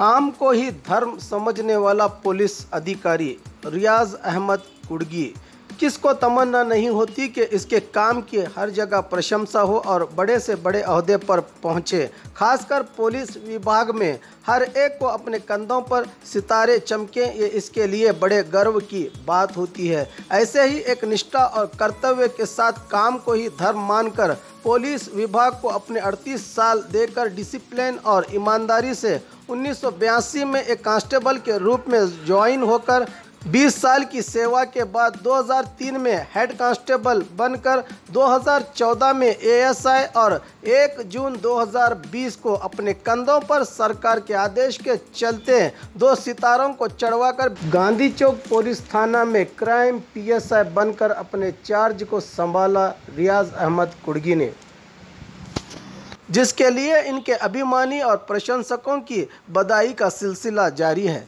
काम को ही धर्म समझने वाला पुलिस अधिकारी रियाज अहमद कुर्गी, किसको तमन्ना नहीं होती कि इसके काम की हर जगह प्रशंसा हो और बड़े से बड़े ओहदे पर पहुंचे। खासकर पुलिस विभाग में हर एक को अपने कंधों पर सितारे चमके, ये इसके लिए बड़े गर्व की बात होती है। ऐसे ही एक निष्ठा और कर्तव्य के साथ काम को ही धर्म मानकर पुलिस विभाग को अपने 38 साल देकर डिसिप्लिन और ईमानदारी से 1982 में एक कांस्टेबल के रूप में ज्वाइन होकर 20 साल की सेवा के बाद 2003 में हेड कांस्टेबल बनकर 2014 में एएसआई और 1 जून 2020 को अपने कंधों पर सरकार के आदेश के चलते 2 सितारों को चढ़वाकर गांधी चौक पुलिस थाना में क्राइम पीएसआई बनकर अपने चार्ज को संभाला रियाज अहमद कुर्गी ने, जिसके लिए इनके अभिमानी और प्रशंसकों की बधाई का सिलसिला जारी है।